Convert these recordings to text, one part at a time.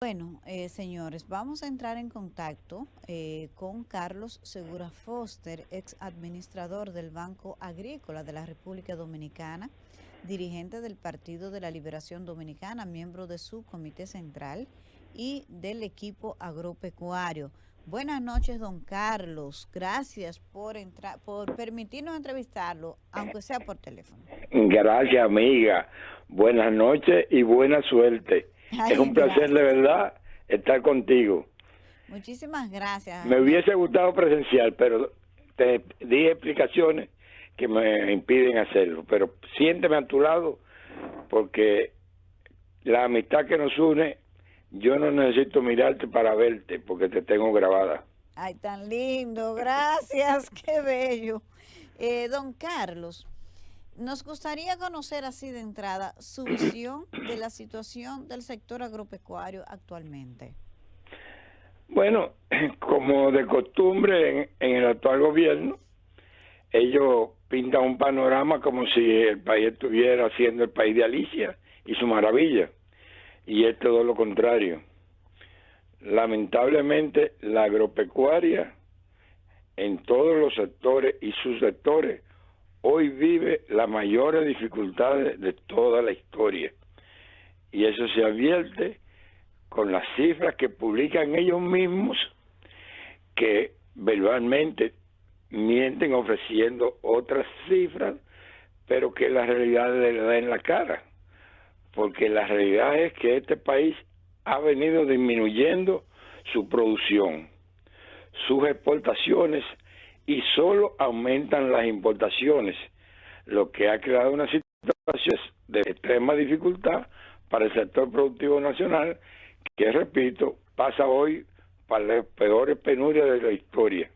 Bueno, señores, vamos a entrar en contacto con Carlos Segura Foster, ex administrador del Banco Agrícola de la República Dominicana, dirigente del Partido de la Liberación Dominicana, miembro de su comité central y del equipo agropecuario. Buenas noches, don Carlos. Gracias por entrar, por permitirnos entrevistarlo, aunque sea por teléfono. Gracias, amiga. Buenas noches y buena suerte. Es Ay, un placer de gracias. verdad estar contigo. Muchísimas gracias. Me hubiese gustado presencial, pero te di explicaciones que me impiden hacerlo. Pero siénteme a tu lado porque la amistad que nos une, yo no necesito mirarte para verte porque te tengo grabada. Ay, tan lindo, gracias, qué bello. Don Carlos, nos gustaría conocer así de entrada su visión de la situación del sector agropecuario actualmente. Bueno, como de costumbre en el actual gobierno, ellos pintan un panorama como si el país estuviera siendo el país de Alicia y su maravilla, y es todo lo contrario. Lamentablemente, la agropecuaria en todos los sectores y subsectores hoy vive las mayores dificultades de toda la historia, y eso se advierte con las cifras que publican ellos mismos, que verbalmente mienten ofreciendo otras cifras, pero que la realidad le da en la cara, porque la realidad es que este país ha venido disminuyendo su producción, sus exportaciones, y solo aumentan las importaciones, lo que ha creado una situación de extrema dificultad para el sector productivo nacional, que repito, pasa hoy para las peores penurias de la historia.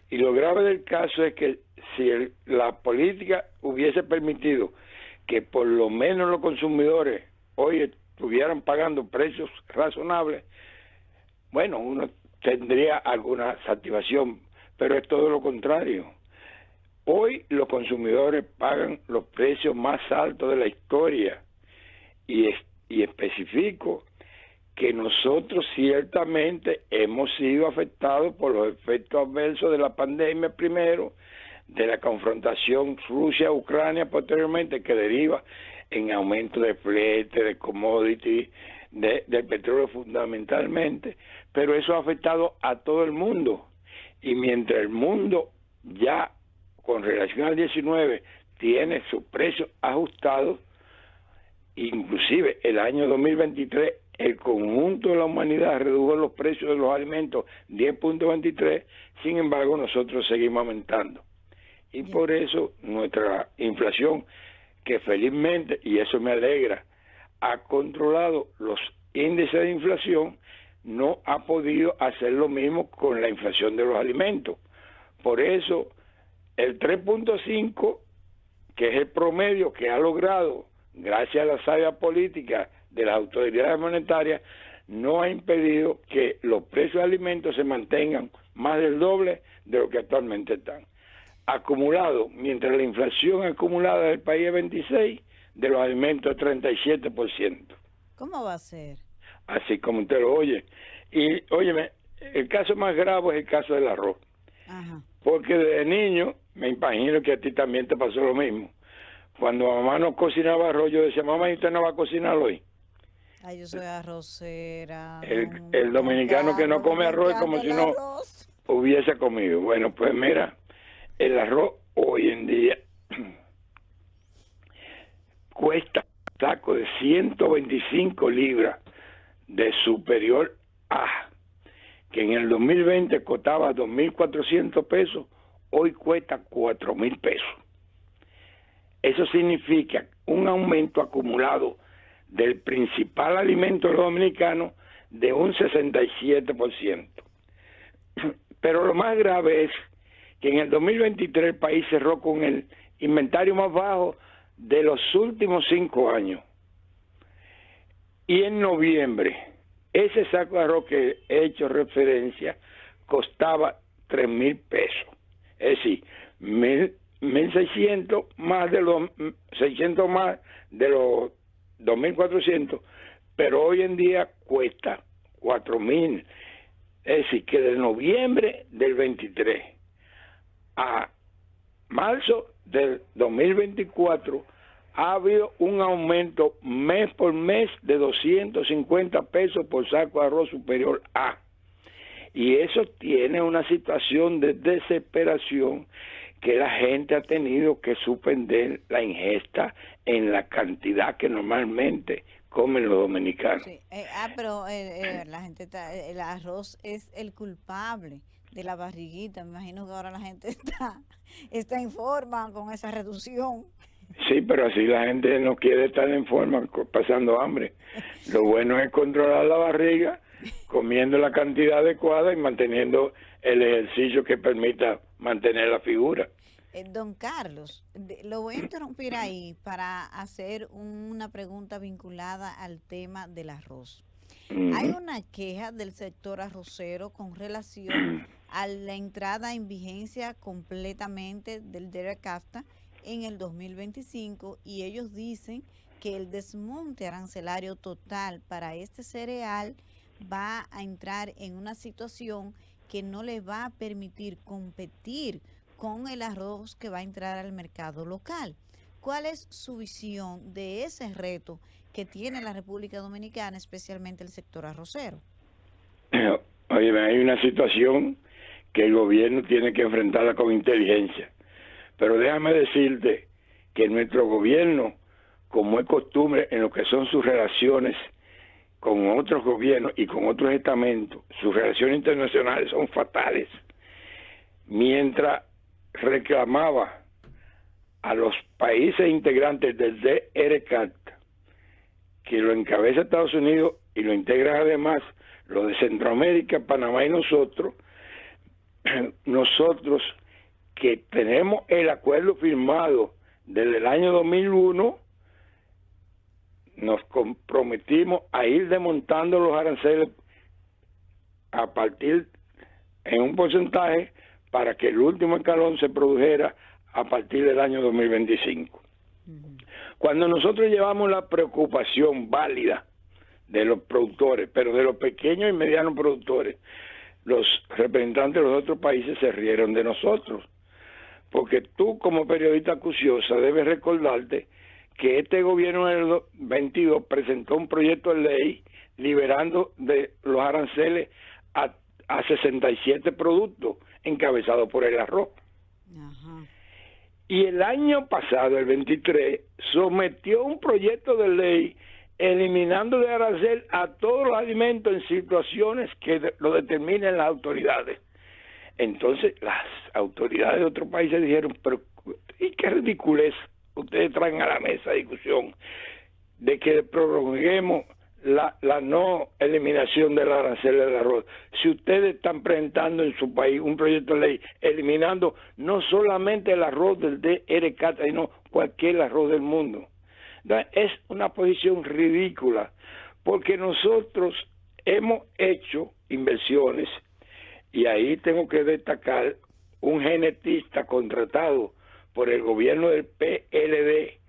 Y lo grave del caso es que si la política hubiese permitido que por lo menos los consumidores hoy estuvieran pagando precios razonables, bueno, uno tendría alguna satisfacción, pero es todo lo contrario. Hoy los consumidores pagan los precios más altos de la historia, y especifico que nosotros ciertamente hemos sido afectados por los efectos adversos de la pandemia primero, de la confrontación Rusia-Ucrania posteriormente, que deriva en aumento de flete, de commodity, del petróleo fundamentalmente, pero eso ha afectado a todo el mundo. Y mientras el mundo ya con relación al 19 tiene sus precios ajustados, inclusive el año 2023 el conjunto de la humanidad redujo los precios de los alimentos 10.23, sin embargo nosotros seguimos aumentando. Y Ya. por eso nuestra inflación, que felizmente, y eso me alegra, ha controlado los índices de inflación, no ha podido hacer lo mismo con la inflación de los alimentos. Por eso el 3.5, que es el promedio que ha logrado gracias a la sabia política de las autoridades monetarias, no ha impedido que los precios de alimentos se mantengan más del doble de lo que actualmente están. Acumulado, mientras la inflación acumulada del país es 26, de los alimentos es 37%. ¿Cómo va a ser? Así como usted lo oye. Y óyeme, el caso más grave es el caso del arroz, Ajá. porque desde niño, me imagino que a ti también te pasó lo mismo. Cuando mamá no cocinaba arroz, yo decía, mamá, ¿y usted no va a cocinar hoy? Ay, yo soy arrocera, El don dominicano que no Carlos, come me arroz es como encanta si el no arroz. hubiese comido. Bueno, pues mira, el arroz hoy en día cuesta un saco de 125 libras de superior A, que en el 2020 costaba 2.400 pesos, hoy cuesta 4.000 pesos. Eso significa un aumento acumulado del principal alimento de los dominicanos de un 67%. Pero lo más grave es que en el 2023 el país cerró con el inventario más bajo de los últimos 5 años. Y en noviembre, ese saco de arroz que he hecho referencia costaba 3.000 pesos. Es decir, 1.600 más de los 600 más de los 2.400, pero hoy en día cuesta 4.000. Es decir, que de noviembre del 23 a marzo del 2024 ha habido un aumento mes por mes de 250 pesos por saco de arroz superior A. Y eso tiene una situación de desesperación que la gente ha tenido que suspender la ingesta en la cantidad que normalmente comen los dominicanos. Sí. Pero la gente el arroz es el culpable de la barriguita. Me imagino que ahora la gente está en forma con esa reducción. Sí, pero así la gente no quiere estar en forma pasando hambre. Lo bueno es controlar la barriga, comiendo la cantidad adecuada y manteniendo el ejercicio que permita mantener la figura. Don Carlos, lo voy a interrumpir ahí para hacer una pregunta vinculada al tema del arroz. Hay una queja del sector arrocero con relación a la entrada en vigencia completamente del DERECAFTA en el 2025 y ellos dicen que el desmonte arancelario total para este cereal va a entrar en una situación que no le va a permitir competir con el arroz que va a entrar al mercado local. ¿Cuál es su visión de ese reto que tiene la República Dominicana, especialmente el sector arrocero? Oye, hay una situación que el gobierno tiene que enfrentarla con inteligencia. Pero déjame decirte que nuestro gobierno, como es costumbre en lo que son sus relaciones con otros gobiernos y con otros estamentos, sus relaciones internacionales son fatales. Mientras reclamaba a los países integrantes del DRCAT, que lo encabeza Estados Unidos y lo integran además los de Centroamérica, Panamá y nosotros que tenemos el acuerdo firmado desde el año 2001, nos comprometimos a ir desmontando los aranceles a partir en un porcentaje para que el último escalón se produjera a partir del año 2025. Cuando nosotros llevamos la preocupación válida de los productores, pero de los pequeños y medianos productores, los representantes de los otros países se rieron de nosotros, porque tú como periodista acuciosa debes recordarte que este gobierno en el 22 presentó un proyecto de ley liberando de los aranceles a 67 productos encabezados por el arroz. Ajá. Y el año pasado, el 23, sometió un proyecto de ley eliminando de arancel a todos los alimentos en situaciones que lo determinen las autoridades. Entonces, las autoridades de otros países dijeron, pero ¿y qué ridiculez ustedes traen a la mesa de discusión de que prorroguemos la no eliminación del arancel del arroz? Si ustedes están presentando en su país un proyecto de ley eliminando no solamente el arroz del DRCAT, sino cualquier arroz del mundo. Entonces, es una posición ridícula, porque nosotros hemos hecho inversiones, y ahí tengo que destacar un genetista contratado por el gobierno del PLD,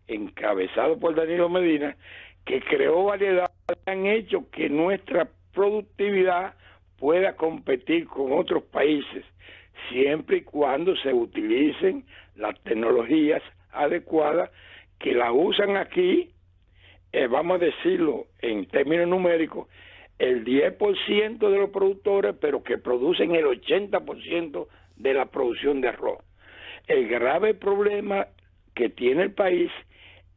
encabezado por Danilo Medina, que creó variedades que han hecho que nuestra productividad pueda competir con otros países, siempre y cuando se utilicen las tecnologías adecuadas que la usan aquí, vamos a decirlo en términos numéricos, el 10% de los productores, pero que producen el 80% de la producción de arroz. El grave problema que tiene el país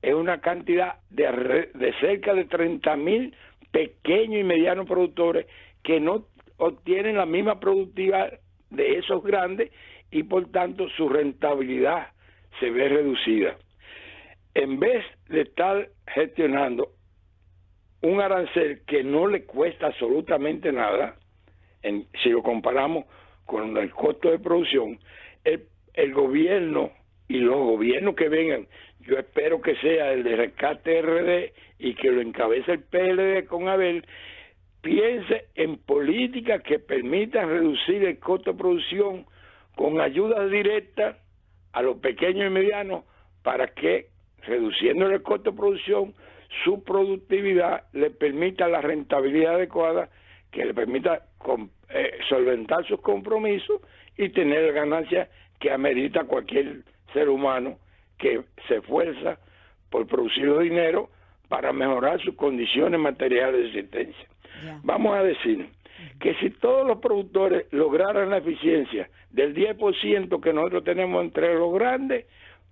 es una cantidad de cerca de 30.000 pequeños y medianos productores que no obtienen la misma productividad de esos grandes y por tanto su rentabilidad se ve reducida. En vez de estar gestionando un arancel que no le cuesta absolutamente nada, si lo comparamos con el costo de producción, el gobierno y los gobiernos que vengan, yo espero que sea el de Rescate RD y que lo encabece el PLD con Abel, piense en políticas que permitan reducir el costo de producción con ayudas directas a los pequeños y medianos para que, reduciendo el costo de producción, su productividad le permita la rentabilidad adecuada que le permita solventar sus compromisos y tener la ganancia que amerita cualquier ser humano que se esfuerza por producir dinero para mejorar sus condiciones materiales de existencia. Ya. Vamos a decir que si todos los productores lograran la eficiencia del 10% que nosotros tenemos entre los grandes,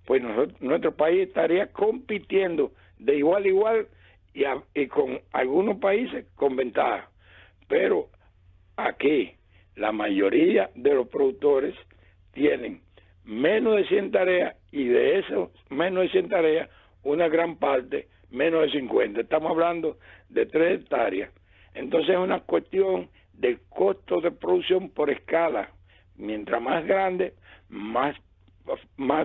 pues nuestro país estaría compitiendo de igual a igual y con algunos países con ventaja. Pero aquí la mayoría de los productores tienen menos de 100 tareas y de esos menos de 100 tareas, una gran parte menos de 50. Estamos hablando de 3 hectáreas. Entonces es una cuestión del costo de producción por escala. Mientras más grande, más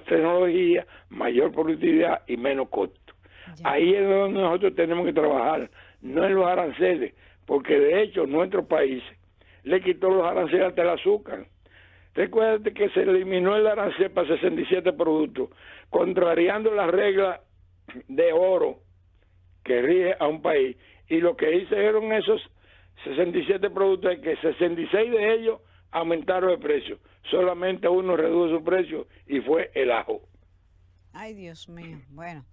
tecnología, mayor productividad y menos costo. Ya. Ahí es donde nosotros tenemos que trabajar, no en los aranceles, porque de hecho nuestro país le quitó los aranceles hasta el azúcar. Recuérdate que se eliminó el arancel para 67 productos, contrariando las reglas de oro que rige a un país. Y lo que hicieron esos 67 productos es que 66 de ellos aumentaron el precio. Solamente uno redujo su precio y fue el ajo. Ay, Dios mío. Bueno.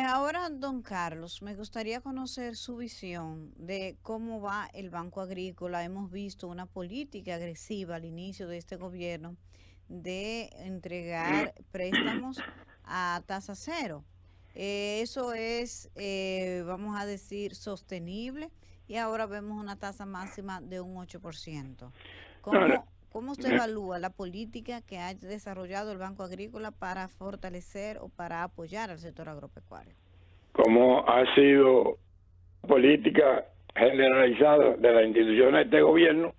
Ahora, don Carlos, me gustaría conocer su visión de cómo va el Banco Agrícola. Hemos visto una política agresiva al inicio de este gobierno de entregar préstamos a tasa cero. Eso es, vamos a decir, sostenible, y ahora vemos una tasa máxima de un 8%. ¿Cómo usted evalúa la política que ha desarrollado el Banco Agrícola para fortalecer o para apoyar al sector agropecuario? Como ha sido política generalizada de las instituciones de este gobierno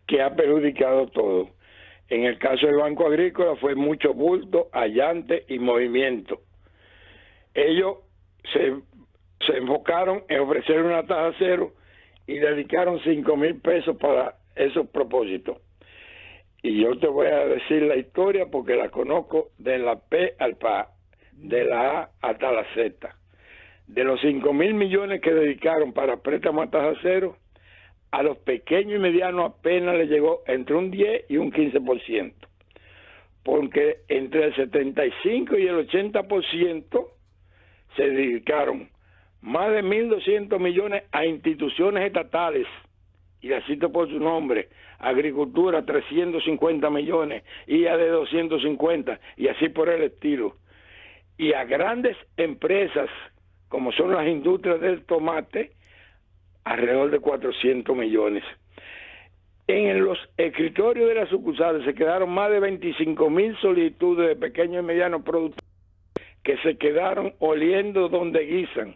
que ha perjudicado todo. En el caso del Banco Agrícola fue mucho bulto, allante y movimiento. Ellos se enfocaron en ofrecer una tasa cero y dedicaron 5,000 pesos para esos propósitos. Y yo te voy a decir la historia porque la conozco de la P al PA, de la A hasta la Z. De los 5,000 millones que dedicaron para préstamos a tasa cero, a los pequeños y medianos apenas les llegó entre un 10 y un 15%. Porque entre el 75 y el 80% se dedicaron más de 1.200 millones a instituciones estatales, y la cito por su nombre: Agricultura 350 millones, IAD 250 y así por el estilo, y a grandes empresas como son las industrias del tomate, alrededor de 400 millones. En los escritorios de las sucursales se quedaron más de 25,000 solicitudes de pequeños y medianos productores que se quedaron oliendo donde guisan,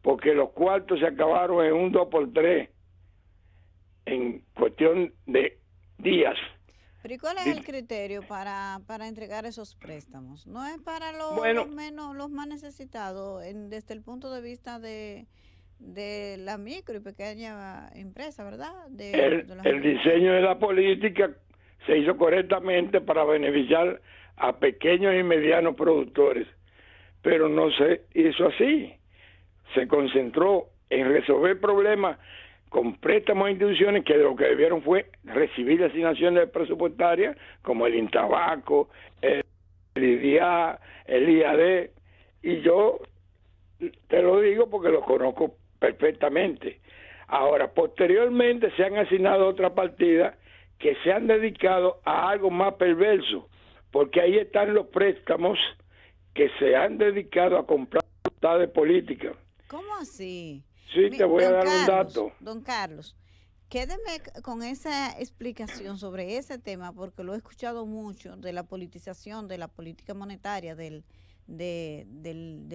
porque los cuartos se acabaron en un 2x3 en cuestión de días. ¿Pero y cuál es el criterio para entregar esos préstamos? ¿No es para los más necesitados desde el punto de vista de la micro y pequeña empresa, verdad? El diseño de la política se hizo correctamente para beneficiar a pequeños y medianos productores, pero no se hizo así. Se concentró en resolver problemas con préstamos a instituciones que lo que debieron fue recibir asignaciones presupuestarias como el Intabaco, el IDIA, el IAD, y yo te lo digo porque lo conozco perfectamente. Ahora, posteriormente se han asignado otras partidas que se han dedicado a algo más perverso, porque ahí están los préstamos que se han dedicado a comprar voluntades políticas. ¿Cómo así? Sí, te voy a dar un dato. Don Carlos, quédeme con esa explicación sobre ese tema, porque lo he escuchado mucho, de la politización de la política monetaria del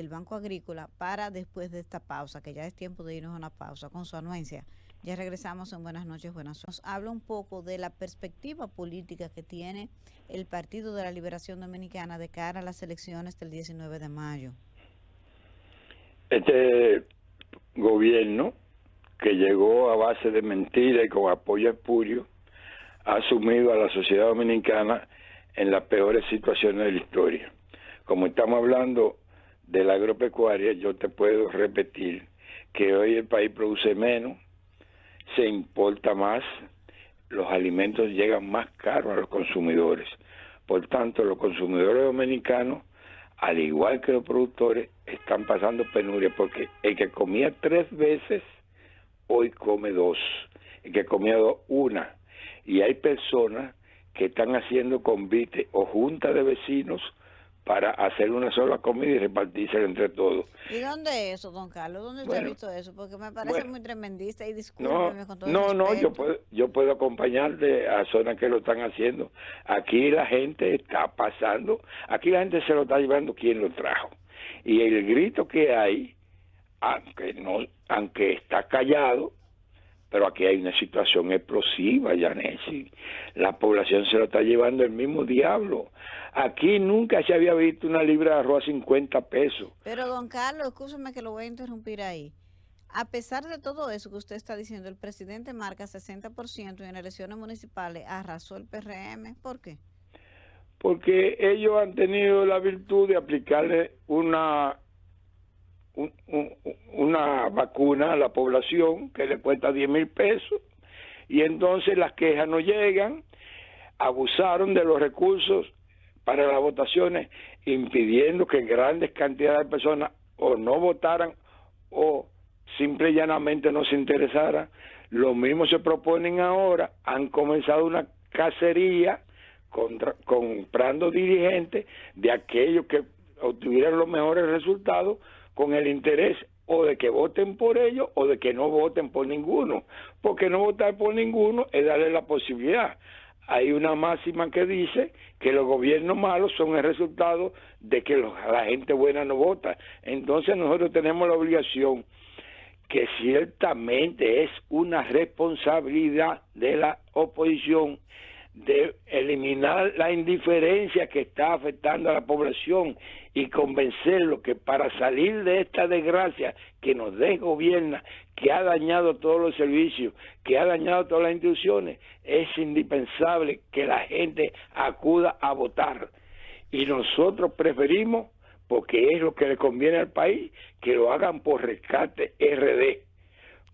Banco Agrícola, para después de esta pausa, que ya es tiempo de irnos a una pausa, con su anuencia. Ya regresamos en Buenas noches, buenas noches. Nos habla un poco de la perspectiva política que tiene el Partido de la Liberación Dominicana de cara a las elecciones del 19 de mayo. Este gobierno, que llegó a base de mentira y con apoyo espurio, ha sumido a la sociedad dominicana en las peores situaciones de la historia. Como estamos hablando de la agropecuaria, yo te puedo repetir que hoy el país produce menos, se importa más, los alimentos llegan más caros a los consumidores. Por tanto, los consumidores dominicanos, al igual que los productores, están pasando penuria, porque el que comía 3 veces, hoy come 2. El que comía 2, 1. Y hay personas que están haciendo convite o junta de vecinos para hacer una sola comida y repartírsela entre todos. ¿Y dónde es eso, don Carlos? ¿Dónde usted ha visto eso? Porque me parece muy tremendista y No, discúlpeme con todo el no, respeto. yo puedo acompañarte a zonas que lo están haciendo. Aquí la gente está pasando, aquí la gente se lo está llevando quien lo trajo. Y el grito que hay, aunque está callado, pero aquí hay una situación explosiva, Yanesi. La población se lo está llevando el mismo diablo. Aquí nunca se había visto una libra de arroz a 50 pesos. Pero, don Carlos, escúcheme que lo voy a interrumpir ahí. A pesar de todo eso que usted está diciendo, el presidente marca 60% y en elecciones municipales arrasó el PRM. ¿Por qué? Porque ellos han tenido la virtud de aplicarle una vacuna a la población que le cuesta 10,000 pesos, y entonces las quejas no llegan. Abusaron de los recursos para las votaciones, impidiendo que grandes cantidades de personas o no votaran o simple y llanamente no se interesaran. Lo mismo se proponen ahora, han comenzado una cacería comprando dirigentes de aquellos que obtuvieran los mejores resultados, con el interés o de que voten por ellos o de que no voten por ninguno, porque no votar por ninguno es darle la posibilidad. Hay una máxima que dice que los gobiernos malos son el resultado de que la gente buena no vota. Entonces nosotros tenemos la obligación, que ciertamente es una responsabilidad de la oposición, de eliminar la indiferencia que está afectando a la población y convencerlo que para salir de esta desgracia que nos desgobierna, que ha dañado todos los servicios, que ha dañado todas las instituciones, es indispensable que la gente acuda a votar. Y nosotros preferimos, porque es lo que le conviene al país, que lo hagan por Rescate RD,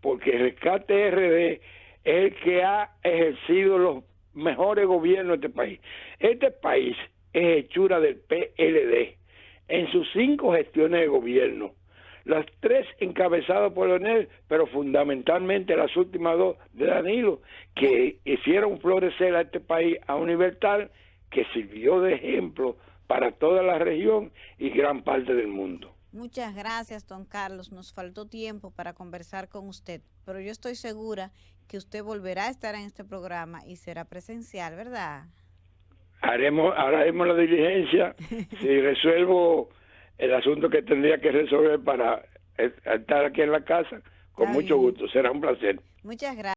porque Rescate RD es el que ha ejercido los mejores gobiernos de este país. Este país es hechura del PLD. En sus 5 gestiones de gobierno, las 3 encabezadas por Leonel, pero fundamentalmente las últimas 2 de Danilo, que hicieron florecer a este país a un nivel tal que sirvió de ejemplo para toda la región y gran parte del mundo. Muchas gracias, don Carlos. Nos faltó tiempo para conversar con usted, pero yo estoy segura que usted volverá a estar en este programa y será presencial, ¿verdad? Haremos la diligencia. Si resuelvo el asunto que tendría que resolver para estar aquí en la casa, con mucho gusto. Será un placer. Muchas gracias.